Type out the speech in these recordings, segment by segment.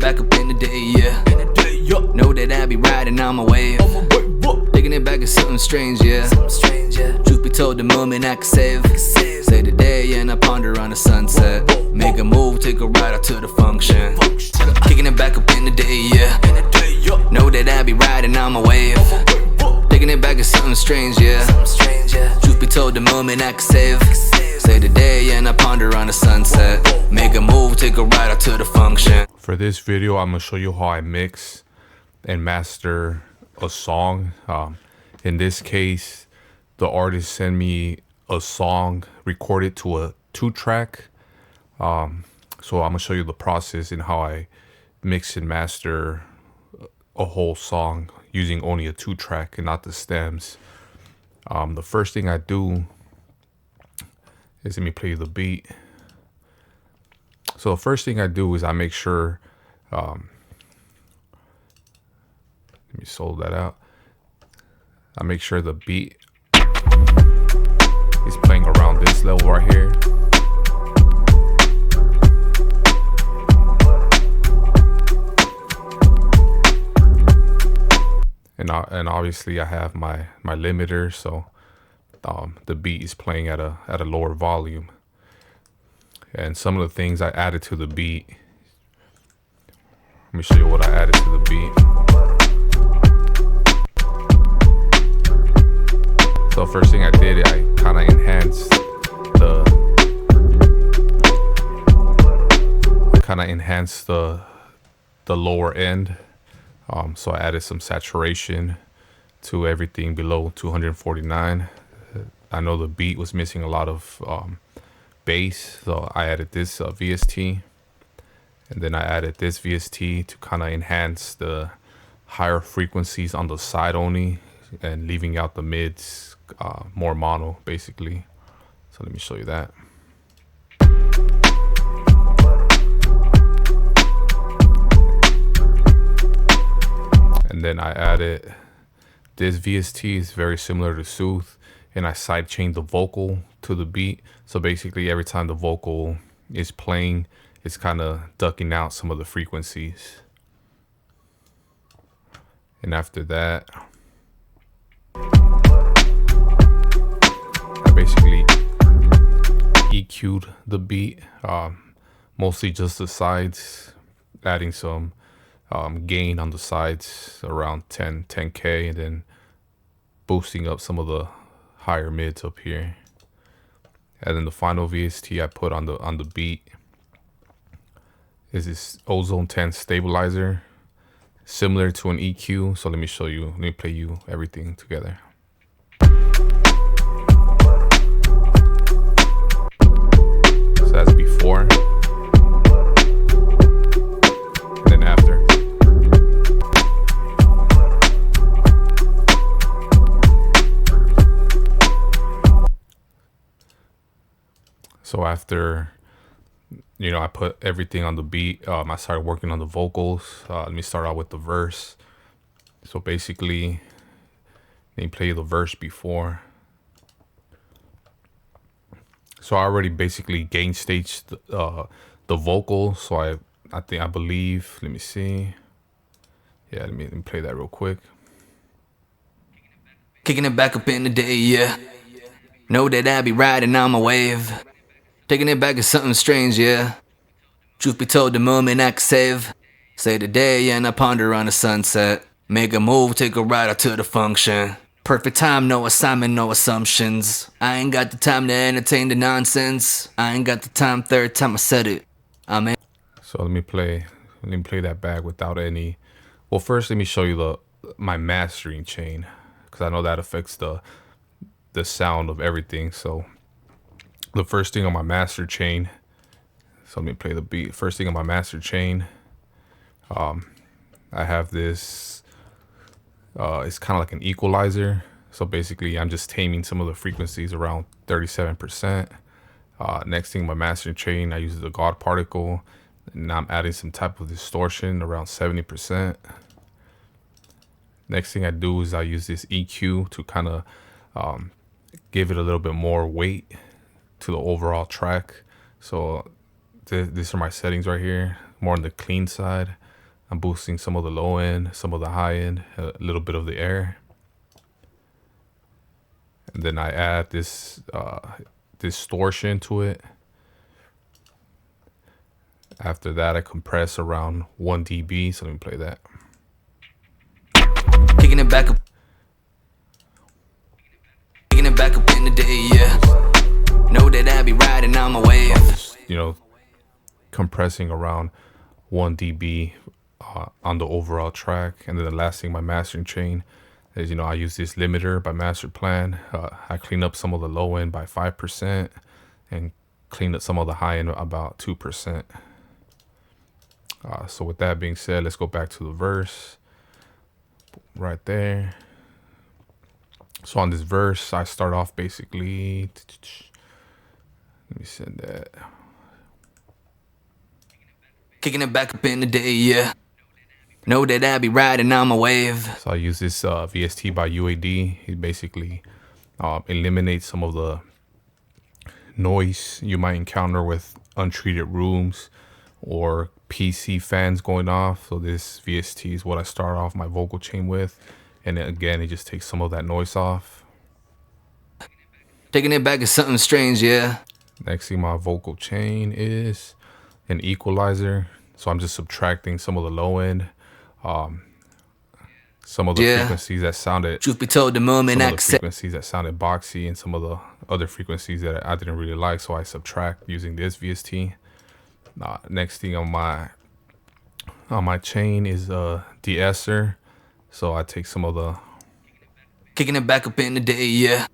back up in the day, yeah. Know that I be riding on my wave. Thinking it back is something strange, yeah. Truth be told, the moment I could save. Say the day and I ponder on the sunset. Make a move, take a ride out to the function. Kicking it back up in the day, yeah. Know that I be riding on my wave. Thinking it back is something strange, yeah. Truth be told, the moment I could save. Say the day and I ponder on the sunset. Make a move, take a ride out to the function. For this video, I'm gonna show you how I mix and master a song. In this case, the artist sent me a song recorded to a 2-track. So I'm gonna show you the process and how I mix and master a whole song using only a 2-track and not the stems. The first thing I do is, let me play the beat. So the first thing I do is I make sure, let me solve that out. I make sure the beat is playing around this level right here. And obviously I have my limiter, so the beat is playing at a lower volume. And some of the things I added to the beat. Let me show you what I added to the beat. So first thing I did, I kind of enhanced the lower end. So I added some saturation to everything below 249. I know the beat was missing a lot of bass, so I added this VST, and then I added this VST to kind of enhance the higher frequencies on the side only and leaving out the mids more mono basically. So let me show you that. And then I added this VST, is very similar to Soothe, and I sidechained the vocal to the beat. So basically every time the vocal is playing, it's kind of ducking out some of the frequencies. And after that, I basically EQ'd the beat, mostly just the sides, adding some gain on the sides around 10k, and then boosting up some of the higher mids up here. And then the final VST I put on the beat is this Ozone 10 stabilizer, similar to an EQ. So let me show you, let me play you everything together. So that's before and then after. So after, you know, I put everything on the beat, I started working on the vocals. Let me start out with the verse. So basically, they play the verse before. So I already basically gain staged the vocal. So I believe, let me see. Yeah, let me play that real quick. Kicking it back up in the day, yeah. Know that I be riding on my wave. Taking it back is something strange, yeah. Truth be told, the moment I could save. Say the day and I ponder on the sunset. Make a move, take a ride out to the function. Perfect time, no assignment, no assumptions. I ain't got the time to entertain the nonsense. I ain't got the time, third time I said it. I'm in. So let me play that back without any. Well, first let me show you my mastering chain, because I know that affects the sound of everything. So the first thing on my master chain, so let me play the beat. First thing on my master chain, I have this, it's kind of like an equalizer. So basically I'm just taming some of the frequencies around 37%. Next thing on my master chain, I use the God particle, and I'm adding some type of distortion around 70%. Next thing I do is I use this EQ to kind of give it a little bit more weight to the overall track. So these are my settings right here, more on the clean side. I'm boosting some of the low end, some of the high end, a little bit of the air. And then I add this distortion to it. After that, I compress around 1 dB. So let me play that. Kicking it back up. Kicking it back up in the day, yeah. Know that I be riding on my wave. Just, compressing around 1 dB on the overall track. And then the last thing, my mastering chain is, I use this limiter by Masterplan. I clean up some of the low end by 5% and clean up some of the high end about 2%. So with that being said, let's go back to the verse right there. So on this verse, I start off basically, let me send that. Kicking it back up in the day, yeah. Know that I be riding on my wave. So I use this VST by UAD. It basically eliminates some of the noise you might encounter with untreated rooms or PC fans going off. So this VST is what I start off my vocal chain with. And then again, it just takes some of that noise off. Taking it back is something strange, yeah. Next thing my vocal chain is an equalizer. So I'm just subtracting some of the low end. Some of the frequencies that sounded, truth be told, the moment some of the frequencies that sounded boxy, and some of the other frequencies that I didn't really like, so I subtract using this VST. Next thing on my chain is a de-esser, so I take some of the kicking it back up in the day, yeah.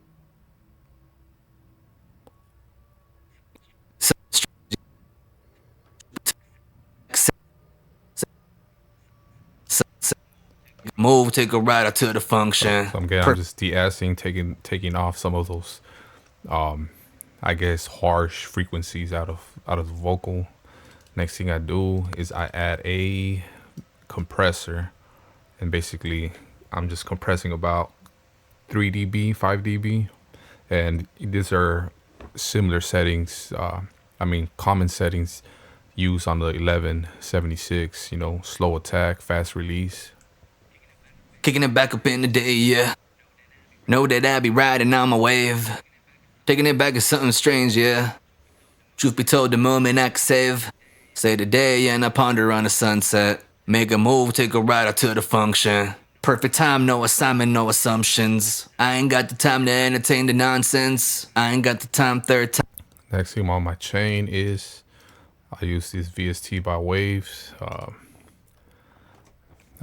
Move, take a ride out to the function. So I'm just de-essing, taking off some of those, I guess, harsh frequencies out of the vocal. Next thing I do is I add a compressor, and basically I'm just compressing about 3 dB, 5 dB, and these are similar settings. Common settings used on the 1176. Slow attack, fast release. Kicking it back up in the day, yeah. Know that I be riding on my wave. Taking it back is something strange, yeah. Truth be told, the moment I can save. Say the day and I ponder on the sunset. Make a move, take a ride out to the function. Perfect time, no assignment, no assumptions. I ain't got the time to entertain the nonsense. I ain't got the time, third time. Next thing on my chain is I use this VST by Waves.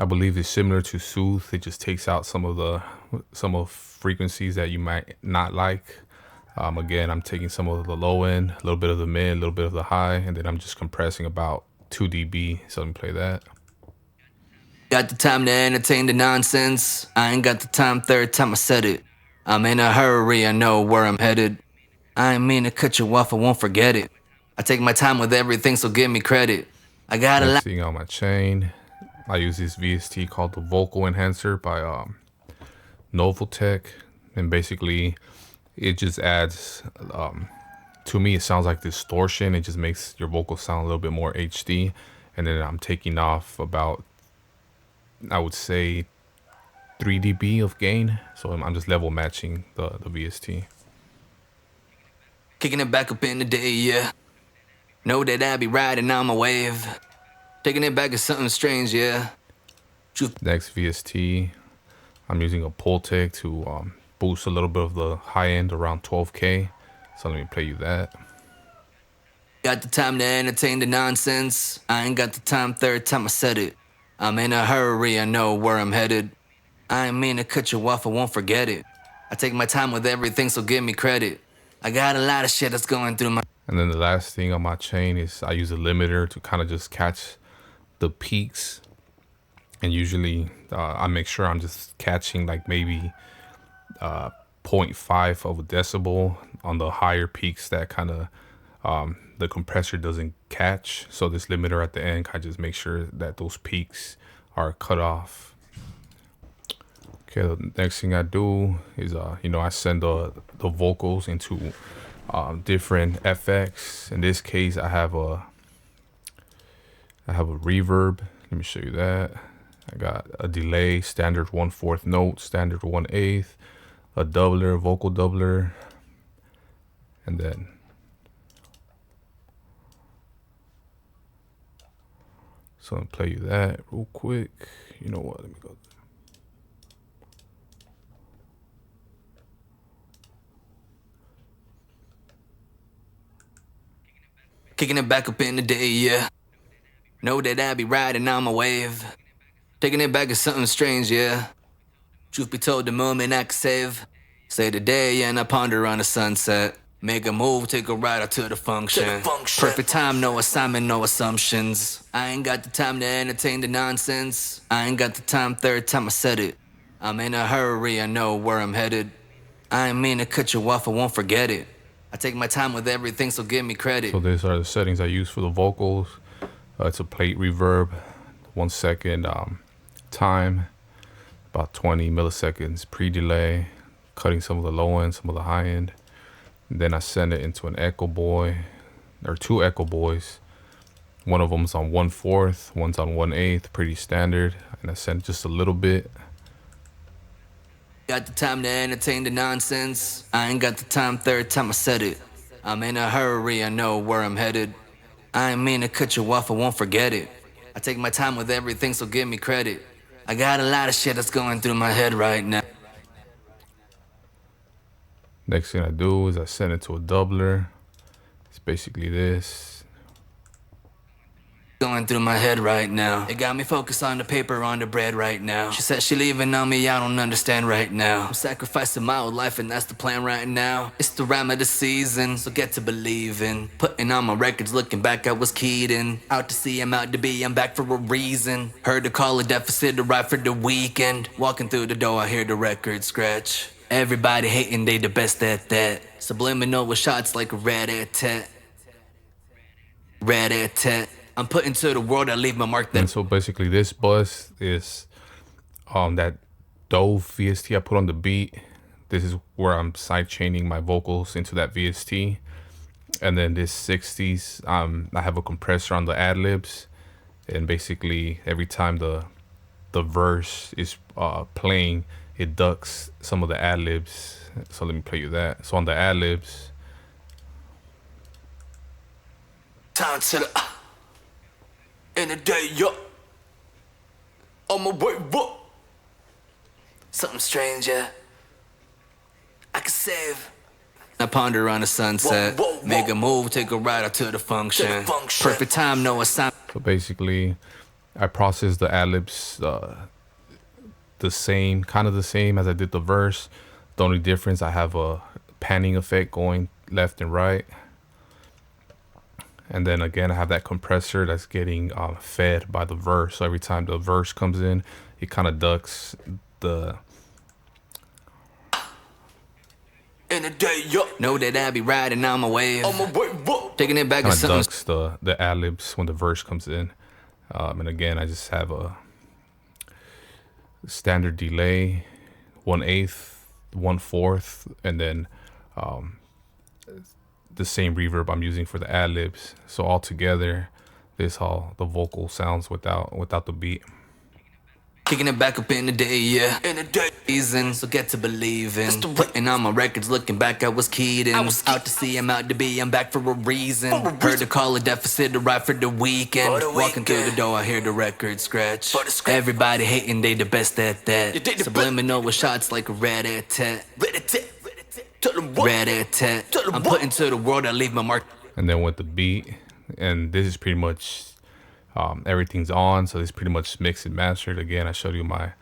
I believe it's similar to Soothe. It just takes out some of frequencies that you might not like. Again, I'm taking some of the low end, a little bit of the mid, a little bit of the high, and then I'm just compressing about 2 dB. So let me play that. Got the time to entertain the nonsense. I ain't got the time, third time I said it. I'm in a hurry, I know where I'm headed. I ain't mean to cut you off, I won't forget it. I take my time with everything, so give me credit. I got a lot. Next thing on my chain, I use this VST called the Vocal Enhancer by Noveltech, and basically it just adds, to me it sounds like distortion. It just makes your vocal sound a little bit more HD, and then I'm taking off about, I would say, 3 dB of gain, so I'm just level matching the VST. Kicking it back up in the day, yeah. Know that I be riding on my wave. Taking it back is something strange, yeah. Next VST, I'm using a Pultec to boost a little bit of the high end around 12K. So let me play you that. Got the time to entertain the nonsense. I ain't got the time, third time I said it. I'm in a hurry, I know where I'm headed. I ain't mean to cut you off, I won't forget it. I take my time with everything, so give me credit. I got a lot of shit that's going through my... And then the last thing on my chain is I use a limiter to kind of just catch the peaks. And usually I make sure I'm just catching like maybe 0.5 of a decibel on the higher peaks that kind of the compressor doesn't catch. So this limiter at the end kind of just make sure that those peaks are cut off. Okay, the next thing I do is, I send the vocals into different FX. In this case, I have a reverb. Let me show you that. I got a delay, standard 1/4 note, standard 1/8, a doubler, vocal doubler, and then so I'm gonna play you that real quick. You know what? Let me go. Kicking it back up in the day, yeah. Know that I be riding on my wave. Taking it back is something strange, yeah. Truth be told, the moment I could save. Say the day and I ponder on the sunset. Make a move, take a ride out to the function. Perfect time, no assignment, no assumptions. I ain't got the time to entertain the nonsense. I ain't got the time, third time I said it. I'm in a hurry, I know where I'm headed. I ain't mean to cut you off, I won't forget it. I take my time with everything, so give me credit. So these are the settings I use for the vocals. It's a plate reverb, 1 second time, about 20 milliseconds pre-delay, cutting some of the low end, some of the high end. And then I send it into an Echo Boy, or 2 Echo Boys. One of them's on 1/4, one's on 1/8, pretty standard. And I send just a little bit. Got the time to entertain the nonsense. I ain't got the time, third time I said it. I'm in a hurry, I know where I'm headed. I ain't mean to cut you off, I won't forget it. I take my time with everything, so give me credit. I got a lot of shit that's going through my head right now. Next thing I do is I send it to a doubler. It's basically this. Going through my head right now. It got me focused on the paper, on the bread right now. She said she leaving on me, I don't understand right now. I'm sacrificing my old life and that's the plan right now. It's the rhyme of the season, so get to believing. Putting on my records, looking back, I was keyed in. Out to see, I'm out to be, I'm back for a reason. Heard the call, a deficit, a ride for the weekend. Walking through the door, I hear the record scratch. Everybody hating, they the best at that. Subliminal with shots like a rat-a-tat. Rat-a-tat. I'm putting to the world, I leave my mark there. And so basically this bus is that Dove VST I put on the beat. This is where I'm side chaining my vocals into that VST. And then this 60s, I have a compressor on the ad-libs. And basically every time the verse is playing, it ducks some of the ad-libs. So let me play you that. So on the ad-libs. Time to the in the day, yo. On my way, whoa. Something strange, yeah. I can save. I ponder on the sunset. Whoa, whoa, whoa. Make a move, take a ride out to the function. Perfect time, no assignment. So basically, I process the ad-libs the same, kind of the same as I did the verse. The only difference, I have a panning effect going left and right. And then again, I have that compressor that's getting fed by the verse. So every time the verse comes in, it kind of ducks the... In the day, yo. Know that I be riding on my wave. On my way, whoa. Taking it back and something. Ducks the ad-libs when the verse comes in. And again, I just have a standard delay, 1/8, 1/4, and then the same reverb I'm using for the ad-libs. So all together, this is how the vocal sounds without the beat. Kicking it back up in the day, yeah. In the day, season, so get to believing. Putting on my records, looking back, I was keyed in. I was out to see, I'm out to be, I'm back for a reason. Heard the call, a deficit, a ride for the weekend. Walking through the door, I hear the record scratch. Everybody hating, they the best at that. Subliminal with shots like a rat-a-tat. Rat-a-tat. I'm putting to the world, I leave my mark. And then with the beat, and this is pretty much everything's on, so it's pretty much mixed and mastered. Again, I showed you my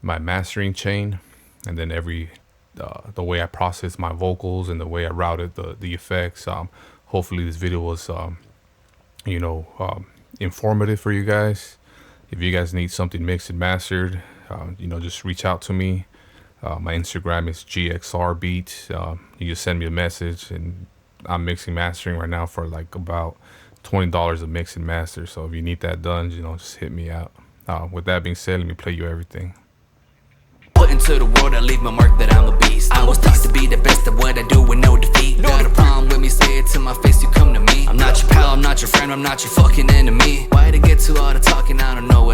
mastering chain, and then the way I process my vocals and the way I routed the effects. Hopefully this video was informative for you guys. If you guys need something mixed and mastered, just reach out to me. My Instagram is GXRBeat. You just send me a message, and I'm mixing mastering right now for like about $20 a mix and master. So if you need that done, just hit me out. With that being said, let me play you everything. Put into the world, I leave my mark that I'm a beast. I was taught to be the best at what I do with no defeat. Got a problem with me, say it to my face, you come to me. I'm not your pal, I'm not your friend, I'm not your fucking enemy. Why to get to all the talking, I don't know what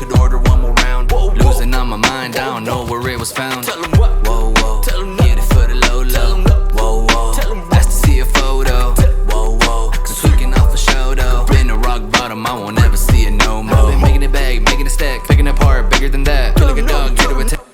could order one more round. Losing on my mind, I don't know where it was found.